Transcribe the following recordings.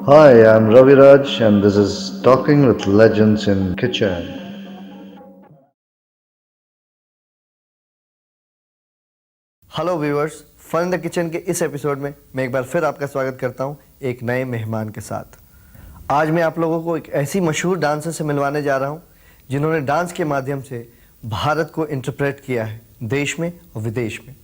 Hi, I'm Ravi Raj, and this is Talking with Legends in Kitchen. Hello viewers, fun in the kitchen के इस episode में मैं एक बार फिर आपका स्वागत करता हूं एक नए मेहमान के साथ। आज मैं आप लोगों को एक ऐसी मशहूर डांसर से मिलवाने जा रहा हूं जिन्होंने डांस के माध्यम से भारत को इंटरप्रेट किया है देश में और विदेश में।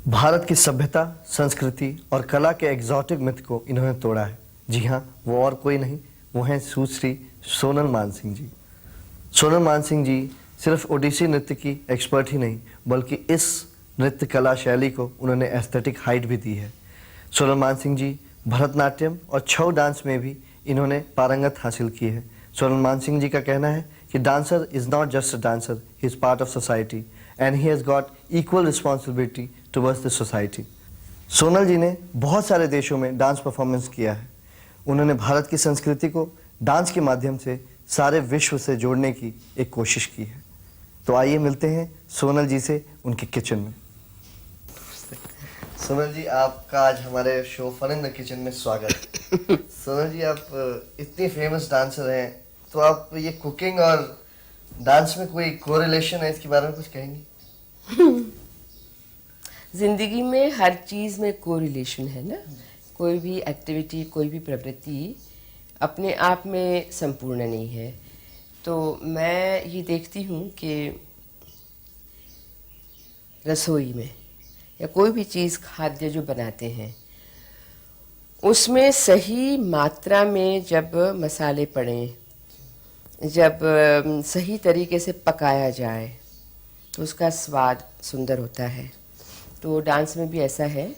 भारत की सभ्यता, संस्कृति और कला के एग्जॉटिक मिथ को इन्होंने तोड़ा है। जी हाँ, वो और कोई नहीं, वो हैं सुश्री सोनल मानसिंह जी। सोनल मानसिंह जी सिर्फ ओडिसी नृत्य की एक्सपर्ट ही नहीं, बल्कि इस नृत्य कला शैली को उन्होंने एस्थेटिक हाइट भी दी है। सोनल मानसिंह जी भरतनाट्यम और छऊ डांस में भी इन्होंने पारंगत हासिल की है। सोनल मानसिंह जी का कहना है कि dancer is not just a dancer, he is part of society and he has got equal responsibility towards the society. Sonal ji ने बहुत सारे देशों में डांस परफॉर्मेंस किया है। उन्होंने भारत की संस्कृति को डांस के माध्यम से सारे विश्व से जोड़ने की एक कोशिश की है। तो आइए मिलते हैं सोनल जी से उनके किचन में। सोनल जी, आपका आज हमारे show fun in the kitchen में स्वागत। सोनल जी, आप इतनी फेमस डांसर हैं, तो आप ये कुकिंग और डांस में कोई कोरिलेशन है, इसके बारे में कुछ कहेंगी? जिंदगी में हर चीज़ में कोरिलेशन है ना। कोई भी एक्टिविटी, कोई भी प्रवृत्ति अपने आप में संपूर्ण नहीं है। तो मैं ये देखती हूँ कि रसोई में या कोई भी चीज़ खाद्य जो बनाते हैं उसमें सही मात्रा में जब मसाले पड़ें, जब सही तरीके से पकाया जाए तो उसका स्वाद सुंदर होता है। तो डांस में भी ऐसा है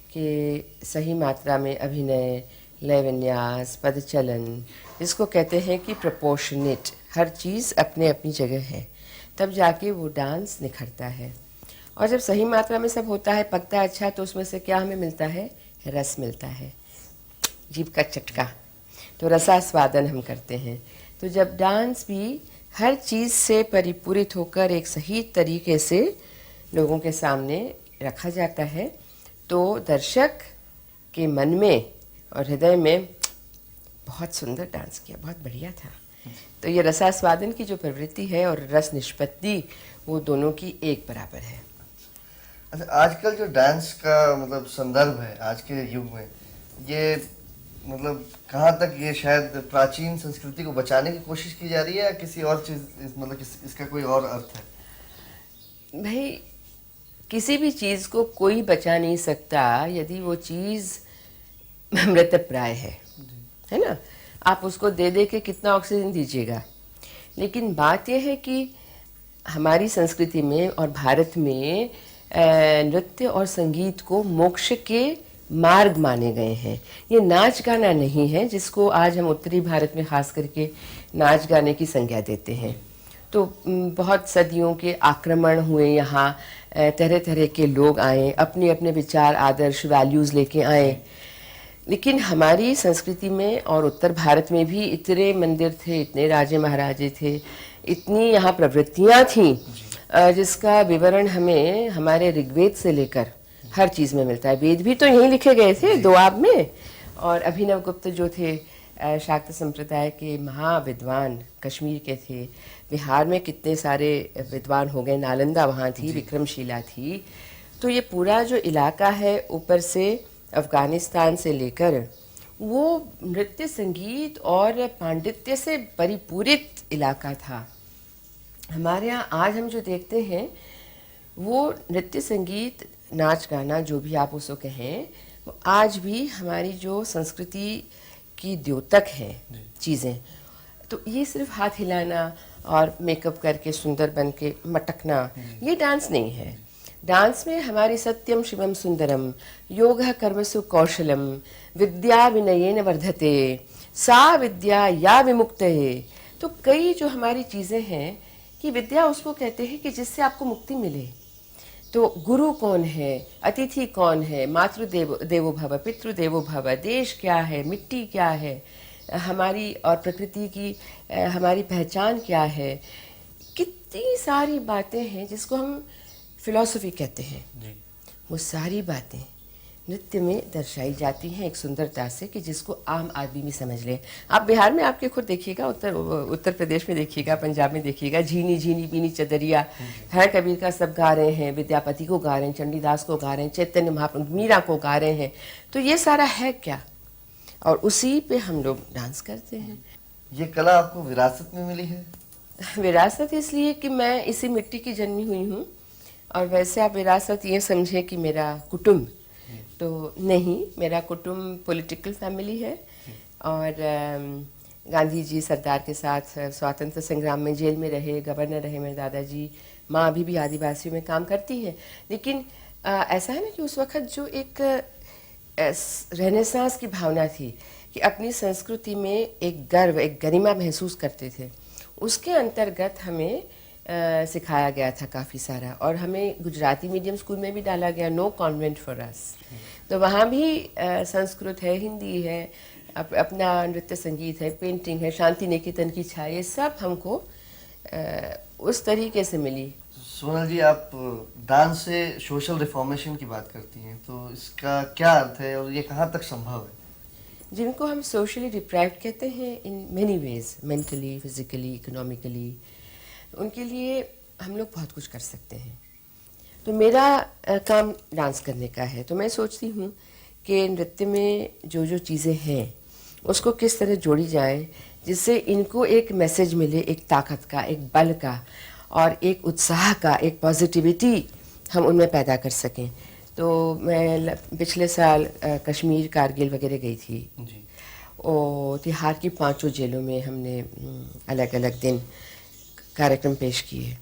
कि सही मात्रा में अभिनय, लय विन्यास, पदचलन, जिसको कहते हैं कि प्रपोर्शनेट, हर चीज़ अपने अपनी जगह है, तब जाके वो डांस निखरता है। और जब सही मात्रा में सब होता है, पकता है अच्छा, तो उसमें से क्या हमें मिलता है? रस मिलता है, जीभ का चटका। तो रसास्वादन हम करते हैं। तो जब डांस भी हर चीज़ से परिपूरित होकर एक सही तरीके से लोगों के सामने रखा जाता है, तो दर्शक के मन में और हृदय में बहुत सुंदर डांस किया, बहुत बढ़िया था। तो ये रसास्वादन की जो प्रवृत्ति है और रस निष्पत्ति, वो दोनों की एक बराबर है। अच्छा, आजकल जो डांस का मतलब संदर्भ है आज के युग में, ये मतलब कहाँ तक ये शायद प्राचीन संस्कृति को बचाने की कोशिश की जा रही है या किसी और चीज, मतलब इसका कोई और अर्थ है? भाई, किसी भी चीज़ को कोई बचा नहीं सकता यदि वो चीज़ मृतप्राय है ना। आप उसको दे दे के कितना ऑक्सीजन दीजिएगा। लेकिन बात यह है कि हमारी संस्कृति में और भारत में नृत्य और संगीत को मोक्ष के मार्ग माने गए हैं। ये नाच गाना नहीं है, जिसको आज हम उत्तरी भारत में खास करके नाच गाने की संज्ञा देते हैं। तो बहुत सदियों के आक्रमण हुए यहाँ, तरह तरह के लोग आए, अपने अपने विचार, आदर्श, वैल्यूज़ लेके आए। लेकिन हमारी संस्कृति में और उत्तर भारत में भी इतने मंदिर थे, इतने राजे महाराजे थे, इतनी यहाँ प्रवृत्तियाँ थीं, जिसका विवरण हमें हमारे ऋग्वेद से लेकर हर चीज़ में मिलता है। वेद भी तो यहीं लिखे गए थे, दोआब में। और अभिनव गुप्त जो थे शाक्त संप्रदाय के महाविद्वान, कश्मीर के थे। बिहार में कितने सारे विद्वान हो गए, नालंदा वहाँ थी, विक्रमशिला थी। तो ये पूरा जो इलाका है, ऊपर से अफ़गानिस्तान से लेकर, वो नृत्य, संगीत और पांडित्य से परिपूरित इलाका था। हमारे यहाँ आज हम जो देखते हैं वो नृत्य, संगीत, नाच गाना, जो भी आप उसको कहें, वो आज भी हमारी जो संस्कृति की द्योतक है चीज़ें। तो ये सिर्फ हाथ हिलाना और मेकअप करके सुंदर बन के मटकना, ये डांस नहीं है। डांस में हमारी सत्यम शिवम सुंदरम, योग कर्मसु कौशलम, विद्या विनयेन वर्धते, सा विद्या या विमुक्तये। तो कई जो हमारी चीज़ें हैं कि विद्या उसको कहते हैं कि जिससे आपको मुक्ति मिले। तो गुरु कौन है, अतिथि कौन है, मातृदेव देवो भव, पितृदेवो भव, देश क्या है, मिट्टी क्या है, हमारी और प्रकृति की हमारी पहचान क्या है, कितनी सारी बातें हैं जिसको हम फिलॉसफी कहते हैं। वो सारी बातें नृत्य में दर्शाई जाती हैं एक सुंदरता से कि जिसको आम आदमी भी समझ ले। आप बिहार में आपके खुद देखिएगा, उत्तर प्रदेश में देखिएगा, पंजाब में देखिएगा, झीनी झीनी बीनी चदरिया है कबीर का सब गा रहे हैं, विद्यापति को गा रहे हैं, चंडीदास को गा रहे हैं, चैतन्य महाप्रभु मीरा को गा रहे हैं। तो ये सारा है क्या, और उसी पे हम लोग डांस करते हैं। ये कला आपको विरासत में मिली है? विरासत इसलिए कि मैं इसी मिट्टी की जन्मी हुई हूँ, और वैसे आप विरासत ये समझे कि मेरा कुटुंब तो नहीं, मेरा कुटुंब पॉलिटिकल फैमिली है, और गांधी जी सरदार के साथ स्वतंत्र संग्राम में जेल में रहे, गवर्नर रहे मेरे दादाजी, माँ अभी भी आदिवासियों में काम करती हैं। लेकिन ऐसा है ना कि उस वक्त जो एक रेनेसांस की भावना थी कि अपनी संस्कृति में एक गर्व, एक गरिमा महसूस करते थे, उसके अंतर्गत हमें सिखाया गया था काफ़ी सारा, और हमें गुजराती मीडियम स्कूल में भी डाला गया, नो कॉन्वेंट फॉर अस। तो वहाँ भी संस्कृत है, हिंदी है, अपना नृत्य संगीत है, पेंटिंग है, शांति निकेतन की छाया, ये सब हमको उस तरीके से मिली। सोनल जी, आप डांस से सोशल रिफॉर्मेशन की बात करती हैं, तो इसका क्या अर्थ है और ये कहाँ तक संभव है? जिनको हम सोशली डिप्राइव्ड कहते हैं in many ways, mentally, physically, economically, उनके लिए हम लोग बहुत कुछ कर सकते हैं। तो मेरा काम डांस करने का है, तो मैं सोचती हूँ कि नृत्य में जो जो चीज़ें हैं उसको किस तरह जोड़ी जाए जिससे इनको एक मैसेज मिले, एक ताकत का, एक बल का, और एक उत्साह का, एक पॉजिटिविटी हम उनमें पैदा कर सकें। तो मैं पिछले साल कश्मीर, कारगिल वगैरह गई थी जी। और तिहाड़ की 5 जेलों में हमने अलग अलग दिन कार्यक्रम पेश किए।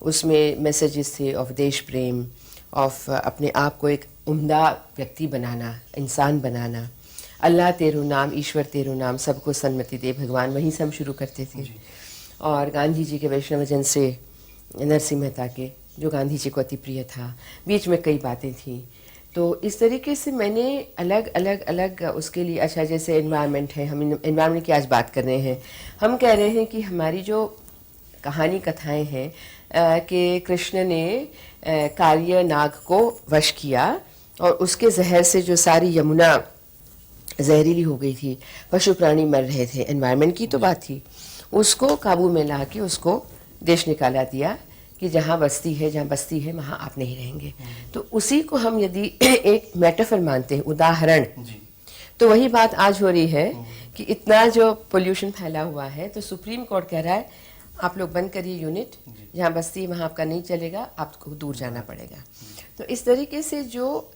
उसमें मैसेजेस थे ऑफ देश प्रेम, ऑफ अपने आप को एक उम्दा व्यक्ति बनाना, इंसान बनाना, अल्लाह तेरू नाम, ईश्वर तेरू नाम, सबको सन्मति दे भगवान, वहीं से हम शुरू करते थे। और गांधी जी के वैष्णव जन से नरसिंह मेहता के, जो गांधी जी को अति प्रिय था, बीच में कई बातें थी। तो इस तरीके से मैंने अलग अलग अलग उसके लिए, अच्छा जैसे एनवायरनमेंट है, हम एनवायरनमेंट की आज बात कर रहे हैं, हम कह रहे हैं कि हमारी जो कहानी कथाएं हैं कि कृष्ण ने कार्य नाग को वश किया और उसके जहर से जो सारी यमुना जहरीली हो गई थी, पशु प्राणी मर रहे थे, एनवायरनमेंट की तो बात थी, उसको काबू में ला के उसको देश निकाला दिया कि जहाँ बस्ती है, जहाँ बस्ती है वहाँ आप नहीं रहेंगे। तो उसी को हम यदि एक मेटाफर मानते हैं, उदाहरण, तो वही बात आज हो रही है कि इतना जो पोल्यूशन फैला हुआ है, तो सुप्रीम कोर्ट कह रहा है आप लोग बंद करिए यूनिट, जहाँ बस्ती वहाँ आपका नहीं चलेगा, आपको दूर जाना पड़ेगा। तो इस तरीके से जो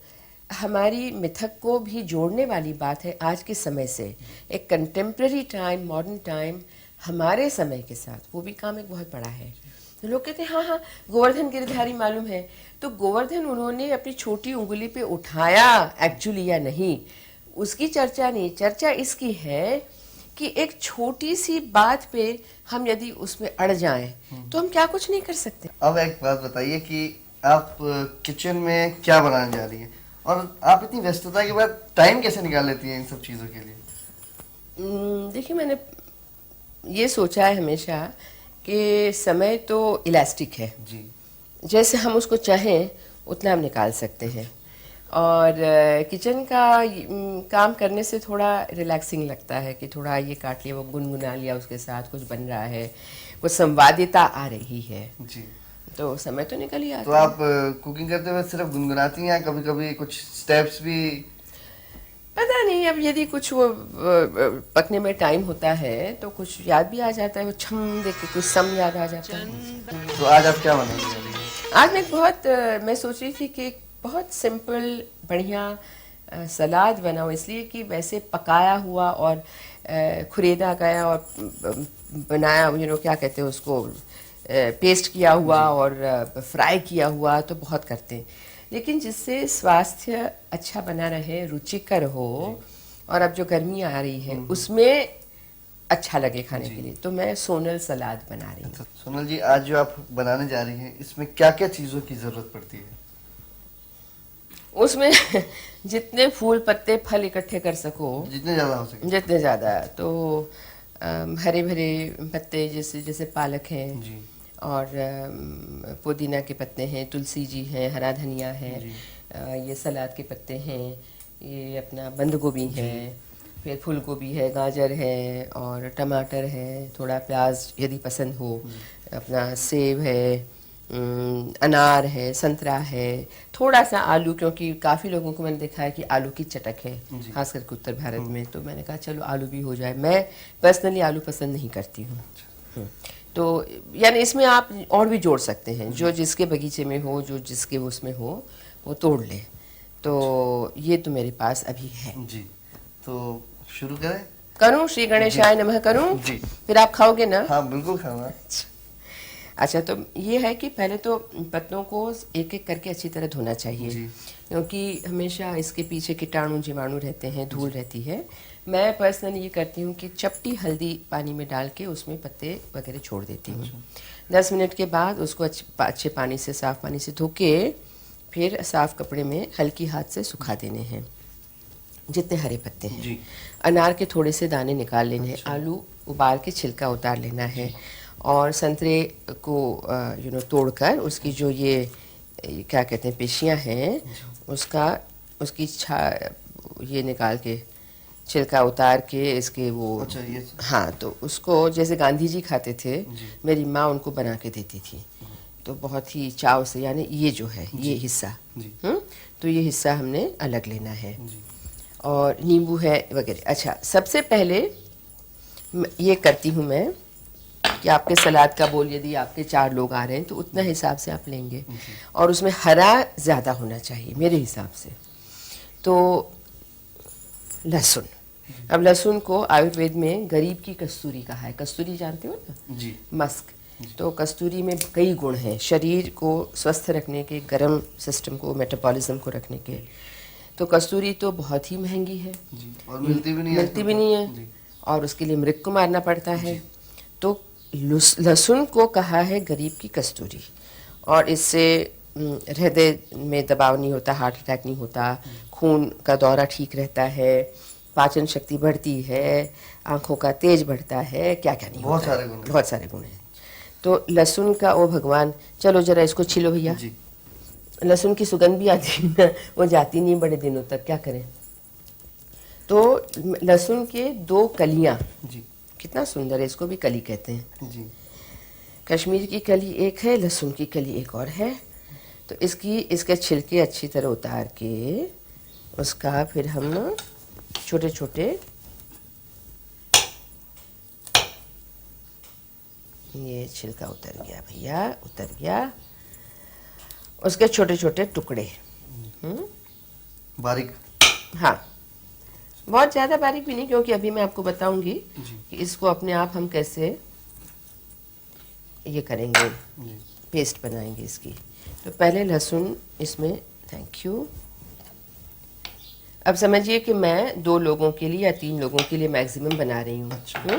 हमारी मिथक को भी जोड़ने वाली बात है आज के समय से, एक कंटेम्प्रेरी टाइम, मॉडर्न टाइम, हमारे समय के साथ, वो भी काम एक बहुत बड़ा है। तो लोग कहते हैं हाँ हाँ गोवर्धन गिरधारी मालूम है, तो गोवर्धन उन्होंने अपनी छोटी उंगली पे उठाया एक्चुअली या नहीं, उसकी चर्चा नहीं, चर्चा इसकी है कि एक छोटी सी बात पे हम यदि उसमें अड़ जाएं तो हम क्या कुछ नहीं कर सकते। अब एक बात बताइए कि आप किचन में क्या बनाने जा रही हैं, और आप इतनी व्यस्तता के बाद टाइम कैसे निकाल लेती हैं इन सब चीज़ों के लिए? देखिए, मैंने ये सोचा है हमेशा कि समय तो इलास्टिक है जी। जैसे हम उसको चाहें उतना हम निकाल सकते हैं, और किचन का काम करने से थोड़ा रिलैक्सिंग लगता है कि थोड़ा ये काट लिया, वो गुनगुना लिया, उसके साथ कुछ बन रहा है, कुछ संवादिता आ रही है, जी। तो समय तो निकल ही आता तो आप कुकिंग करते हुए सिर्फ गुनगुनाती हैं या कभी कभी कुछ स्टेप्स भी? पता नहीं, अब यदि कुछ वो पकने में टाइम होता है तो कुछ याद भी आ जाता है, वो छम देख के कुछ सम याद आ जाता है। तो आज आप क्या बनाने जा रही हैं? आज मैं सोच रही थी कि एक बहुत सिंपल बढ़िया सलाद बनाऊं, इसलिए कि वैसे पकाया हुआ और खुरेदा गया और बनाया, क्या कहते हैं उसको, पेस्ट किया हुआ और फ्राई किया हुआ तो बहुत करते हैं, लेकिन जिससे स्वास्थ्य अच्छा बना रहे, रुचिकर हो, और अब जो गर्मी आ रही है उसमें अच्छा लगे खाने के लिए, तो मैं सोनल सलाद बना रही हूँ। सोनल जी, आज जो आप बनाने जा रही हैं इसमें क्या क्या चीज़ों की ज़रूरत पड़ती है? उसमें जितने फूल पत्ते फल इकट्ठे कर सको, जितने ज़्यादा हो सके। जितने ज़्यादा, तो हरे भरे पत्ते जैसे पालक है जी। और पुदीना के पत्ते हैं, तुलसी जी हैं, हरा धनिया है, ये सलाद के पत्ते हैं, ये अपना बंद गोभी है, फिर फूल गोभी है, गाजर है और टमाटर है, थोड़ा प्याज यदि पसंद हो, अपना सेब है, अनार है, संतरा है, थोड़ा सा आलू, क्योंकि काफ़ी लोगों को मैंने देखा है कि आलू की चटक है खास करके उत्तर भारत में, तो मैंने कहा चलो आलू भी हो जाए। मैं पर्सनली आलू पसंद नहीं करती हूँ। तो यानी इसमें आप और भी जोड़ सकते हैं, जो जिसके बगीचे में हो, जो जिसके उसमें हो वो तोड़ ले। तो ये तो मेरे पास अभी है। जी, तो शुरू करें? करूं? श्री गणेशाय नमः करूं? जी। फिर आप खाओगे ना? हाँ बिल्कुल खाऊंगा। अच्छा, तो ये है कि पहले तो पत्तों को एक एक करके अच्छी तरह धोना चाहिए, जी। क्योंकि हमेशा इसके पीछे कीटाणु जीवाणु रहते हैं, धूल रहती है। मैं पर्सनली ये करती हूँ कि चपटी हल्दी पानी में डाल के उसमें पत्ते वगैरह छोड़ देती हूँ। 10 मिनट के बाद उसको अच्छे पानी से, साफ़ पानी से धो के फिर साफ़ कपड़े में हल्की हाथ से सुखा देने हैं जितने हरे पत्ते हैं। जी। अनार के थोड़े से दाने निकाल लेने हैं, आलू उबाल के छिलका उतार लेना है, और संतरे को तोड़कर उसकी जो ये क्या कहते हैं पेशियां हैं, उसकी ये निकाल के छिलका उतार के इसके वो, अच्छा, ये हाँ, तो उसको जैसे गांधी जी खाते थे, मेरी माँ उनको बना के देती थी, तो बहुत ही चाव से, यानी ये जो है ये हिस्सा, तो ये हिस्सा हमने अलग लेना है, और नींबू है वगैरह। अच्छा, सबसे पहले ये करती हूँ मैं कि आपके सलाद का बोल यदि आपके 4 लोग आ रहे हैं तो उतना हिसाब से आप लेंगे, और उसमें हरा ज़्यादा होना चाहिए मेरे हिसाब से। तो लहसुन, अब लहसुन को आयुर्वेद में गरीब की कस्तूरी कहा है। कस्तूरी जानते हो ना? जी। मस्क। तो कस्तूरी में कई गुण हैं, शरीर को स्वस्थ रखने के, गर्म सिस्टम को, मेटाबॉलिज्म को रखने के। तो कस्तूरी तो बहुत ही महंगी है जी, और मिलती भी नहीं है, और उसके लिए मृग को मारना पड़ता है। तो लहसुन को कहा है गरीब की कस्तूरी, और इससे हृदय में दबाव नहीं होता, हार्ट अटैक नहीं होता, खून का दौरा ठीक रहता है, पाचन शक्ति बढ़ती है, आंखों का तेज बढ़ता है, क्या क्या नहीं बहुत होता सारे है, गुण हैं। बहुत सारे गुण हैं। तो लहसुन का, ओ भगवान, चलो जरा इसको छिलो भैया। जी। लहसुन की सुगंध भी आती है ना, वो जाती नहीं बड़े दिनों तक, क्या करें। तो लहसुन के 2 कलियां, जी। कितना सुंदर है, इसको भी कली कहते हैं। जी। कश्मीर की कली एक है, लहसुन की कली एक और है। तो इसके छिलके अच्छी तरह उतार के उसका फिर हम छोटे छोटे, ये छिलका उतर गया भैया, उतर गया, उसके छोटे छोटे टुकड़े, बारीक? हाँ, बहुत ज़्यादा बारीक भी नहीं, क्योंकि अभी मैं आपको बताऊंगी कि इसको अपने आप हम कैसे ये करेंगे, पेस्ट बनाएंगे इसकी। तो पहले लहसुन इसमें, थैंक यू। अब समझिए कि मैं 2 लोगों के लिए या 3 लोगों के लिए मैक्सिमम बना रही हूँ। अच्छा।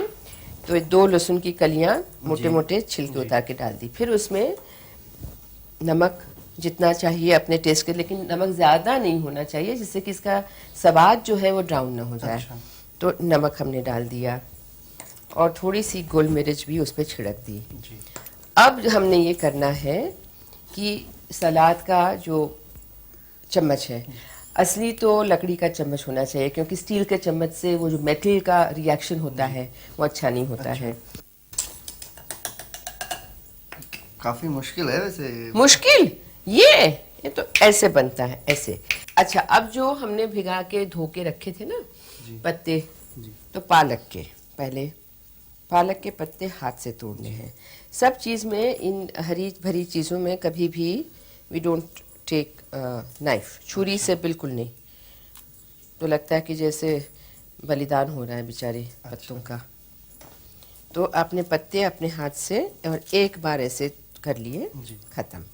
तो 2 लहसुन की कलियां मोटे मोटे छिलके उतार के डाल दी। फिर उसमें नमक जितना चाहिए अपने टेस्ट के, लेकिन नमक ज़्यादा नहीं होना चाहिए जिससे कि इसका स्वाद जो है वो डाउन ना हो जाए। अच्छा। तो नमक हमने डाल दिया, और थोड़ी सी गोल मिर्च भी उस पर छिड़क दी। जी। अब हमने ये करना है कि सलाद का जो चम्मच है, असली तो लकड़ी का चम्मच होना चाहिए, क्योंकि स्टील के चम्मच से वो जो मेटल का रिएक्शन होता है वो अच्छा नहीं होता है। काफी मुश्किल है वैसे। मुश्किल? ये तो ऐसे बनता है, ऐसे। अच्छा, अब जो हमने भिगा के धो के रखे थे ना पत्ते, तो पालक के पत्ते हाथ से तोड़ने हैं। सब चीज़ में, इन हरी भरी चीज़ों में कभी भी वी डोंट टेक नाइफ, छुरी से बिल्कुल नहीं। तो लगता है कि जैसे बलिदान हो रहा है बेचारे पत्तों का। तो आपने पत्ते अपने हाथ से और एक बार ऐसे कर लिए, खत्म।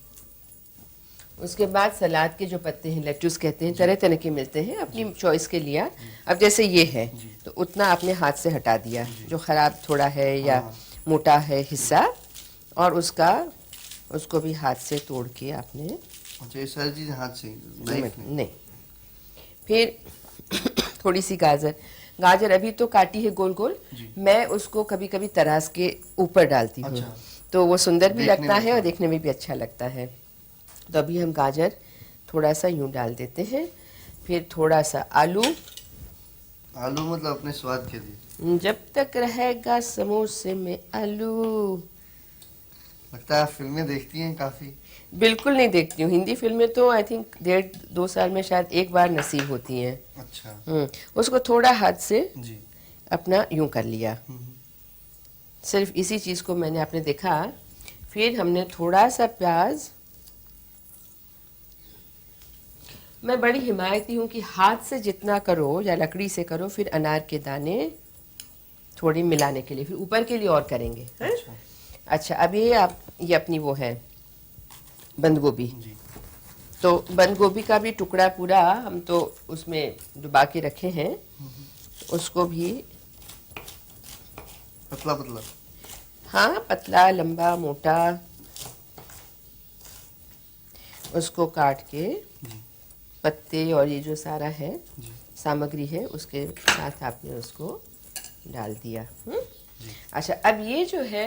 उसके बाद सलाद के जो पत्ते हैं, लेट्यूस कहते हैं, तरह तरह के मिलते हैं, अपनी चॉइस के लिए। अब जैसे ये है तो उतना आपने हाथ से हटा दिया, जो ख़राब थोड़ा है या मोटा है हिस्सा, और उसको भी हाथ से तोड़ के आपने। अच्छा, ये सारी चीज़ हाथ से? नहीं। फिर थोड़ी सी गाजर अभी तो काटी है गोल गोल, मैं उसको कभी कभी तराश के ऊपर डालती हूँ। अच्छा। तो वो सुंदर भी देखने लगता में है और अच्छा। देखने में भी अच्छा लगता है। तो अभी हम गाजर थोड़ा सा यूं डाल देते हैं, फिर थोड़ा सा आलू, आलू मतलब अपने स्वाद के लिए। जब तक रहेगा समोसे में आलू। लगता है आप फिल्में देखती हैं काफी। बिल्कुल नहीं देखती हूँ, हिंदी फिल्में तो आई थिंक 1.5-2 साल में शायद एक बार नसीब होती हैं। अच्छा। उसको थोड़ा हाथ से जी। अपना यूं कर लिया, सिर्फ इसी चीज को मैंने आपने देखा। फिर हमने थोड़ा सा प्याज, मैं बड़ी हिमायती हूँ कि हाथ से जितना करो या लकड़ी से करो, फिर अनार के दाने थोड़ी मिलाने के लिए, फिर ऊपर के लिए और करेंगे, हैं? अच्छा, अब ये अपनी वो है बंद गोभी। जी। तो बंद गोभी का भी टुकड़ा पूरा हम तो उसमें डुबा के रखे हैं, उसको भी पतला पतला। हाँ, पतला लंबा मोटा, उसको काट के पत्ते और ये जो सारा है सामग्री है उसके साथ आपने उसको डाल दिया। अच्छा, अब ये जो है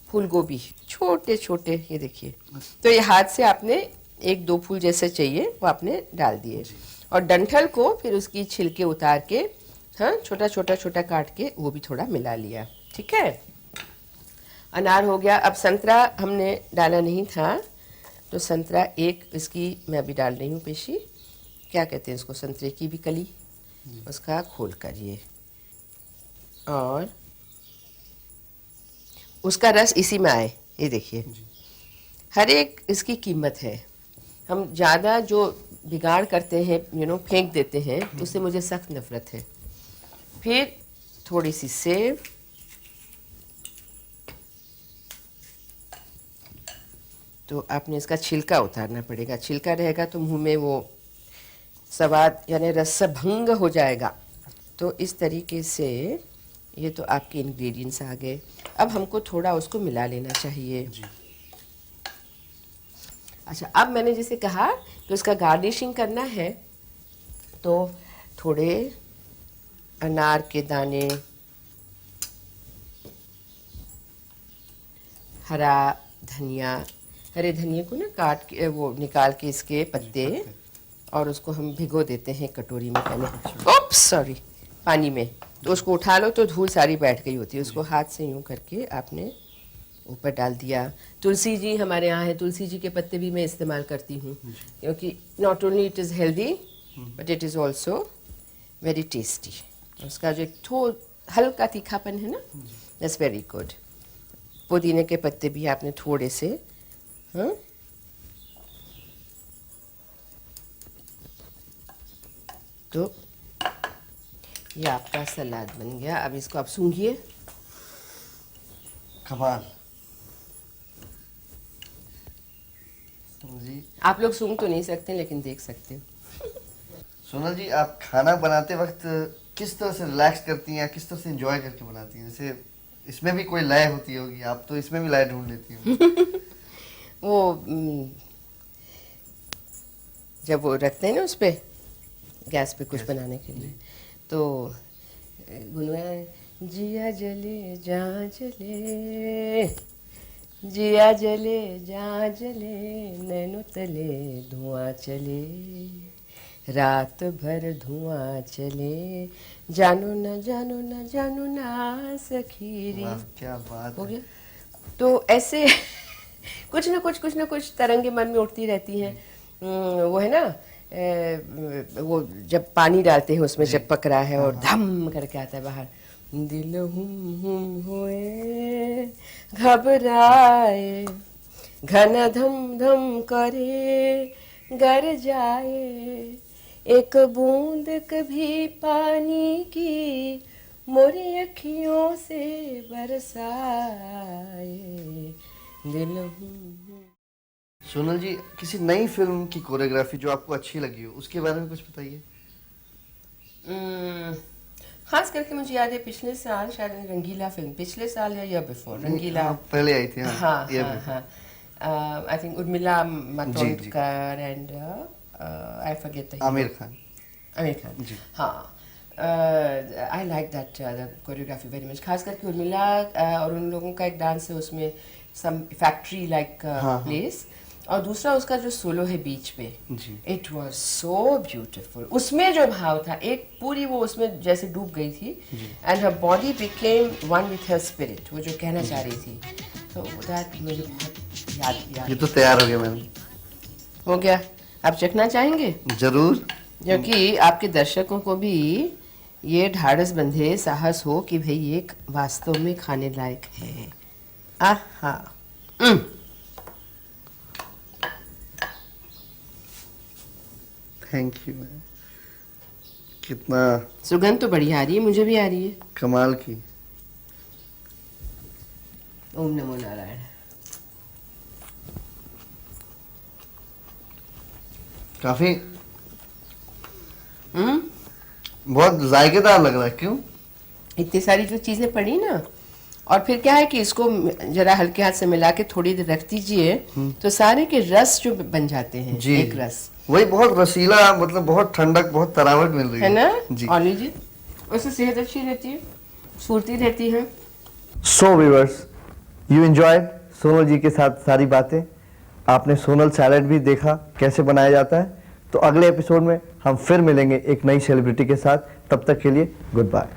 फूल गोभी छोटे छोटे, ये देखिए, तो ये हाथ से आपने 1-2 फूल जैसे चाहिए वो आपने डाल दिए, और डंठल को फिर उसकी छिलके उतार के, हाँ, छोटा छोटा छोटा काट के वो भी थोड़ा मिला लिया। ठीक है, अनार हो गया। अब संतरा हमने डाला नहीं था, तो संतरा एक इसकी मैं अभी डाल रही हूँ पेशी, क्या कहते हैं इसको, संतरे की भी कली, उसका खोल कर ये, और उसका रस इसी में आए। ये देखिए, हर एक इसकी कीमत है। हम ज़्यादा जो बिगाड़ करते हैं, फेंक देते हैं, उससे मुझे सख्त नफरत है। फिर थोड़ी सी सेव, तो आपने इसका छिलका उतारना पड़ेगा, छिलका रहेगा तो मुंह में वो स्वाद यानी रसभंग हो जाएगा। तो इस तरीके से ये तो आपके इंग्रेडिएंट्स आ गए। अब हमको थोड़ा उसको मिला लेना चाहिए। अच्छा, अब मैंने जैसे कहा कि उसका गार्निशिंग करना है, तो थोड़े अनार के दाने, हरा धनिया, हरे धनिया को ना काट के वो निकाल के इसके पत्ते, और उसको हम भिगो देते हैं कटोरी में पहले, ओप्स सॉरी, पानी में। तो उसको उठा लो तो धूल सारी बैठ गई होती है, उसको हाथ से यूं करके आपने ऊपर डाल दिया। तुलसी जी हमारे यहाँ है, तुलसी जी के पत्ते भी मैं इस्तेमाल करती हूँ, क्योंकि not only it is healthy but it is also very tasty. उसका जो एक हल्का तीखापन है ना, दैट्स वेरी गुड। पुदीने के पत्ते भी आपने थोड़े से, हाँ, तो ये आपका सलाद बन गया। अब इसको आप सूंघिए। कमाल। जी, आप लोग सूंघ तो नहीं सकते लेकिन देख सकते हो। सोनल जी, आप खाना बनाते वक्त किस तरह से रिलैक्स करती हैं, किस तरह से एंजॉय करके बनाती हैं? जैसे इसमें भी कोई लय होती होगी, आप तो इसमें भी लय ढूंढ लेती हो। वो जब वो रखते हैं ना उस पे, गैस पे कुछ बनाने के लिए, तो गुनगुना, जिया जले जहाँ जले, जिया जले जहाँ जले, नैनो तले धुआं चले, रात भर धुआं चले, जानो न जानो न जानो ना सखीरी। वाह, क्या बात हो है। गया। तो ऐसे कुछ न कुछ तरंगे मन में उठती रहती हैं। वो है ना, वो जब पानी डालते हैं उसमें, जब पक रहा है और धम करके आता है बाहर, दिल हुम होए घबराए, घन धम धम करे गर जाए, एक बूंद कभी पानी की मोरी अखियों से बरसाए, दिल हुम। सोनल जी, किसी नई फिल्म की कोरियोग्राफी जो आपको अच्छी लगी हो, उसके बारे में कुछ बताइए। खास करके मुझे याद है पिछले साल शायद रंगीला फिल्म, पिछले साल या ईयर बिफोर, रंगीला। हाँ, पहले आई थी। हाँ ये हाँ भी। हाँ, I think Urmila ji. Matondkar and I forget the Aamir Khan. Aamir Khan. जी। हाँ, I like that the choreography very much. खास करके उर्मिला और उन लोगों का एक डांस है उसमें, सम फैक्ट्री लाइक प्लेस, और दूसरा उसका जो सोलो है बीच में, जी। It was so beautiful. उसमें जो भाव था, एक पूरी वो उसमें जैसे डूब गई थी, and her body became one with her spirit, वो जो कहना चाह रही थी। तो दैट मुझे बहुत याद ये तो तैयार हो गया मैम। हो गया। आप चखना चाहेंगे? जरूर। क्योंकि आपके दर्शकों को भी ये ढाढ़स बंधे, साहस हो कि भाई ये वास्तव में खाने लायक है। आहा। Thank you ma'am. कितना सुगंध तो बढ़िया आ रही है, मुझे भी आ रही है। कमाल की। ओम नमो नारायण। काफी बहुत जायकेदार लग रहा है। क्यों? इतनी सारी जो चीजें पड़ी ना, और फिर क्या है कि इसको जरा हल्के हाथ से मिला के थोड़ी देर रख दीजिए, तो सारे के रस जो बन जाते हैं, जी। एक रस वही बहुत रसीला, मतलब बहुत ठंडक, बहुत तरावट मिल रही है ना। जी। और लीजिए, उससे सेहत अच्छी रहती है, फुर्ती रहती है। So viewers, you enjoyed Sonal ji के साथ सारी बातें। आपने सोनल सैलेड भी देखा कैसे बनाया जाता है। तो अगले एपिसोड में हम फिर मिलेंगे एक नई सेलिब्रिटी के साथ। तब तक के लिए गुड बाय।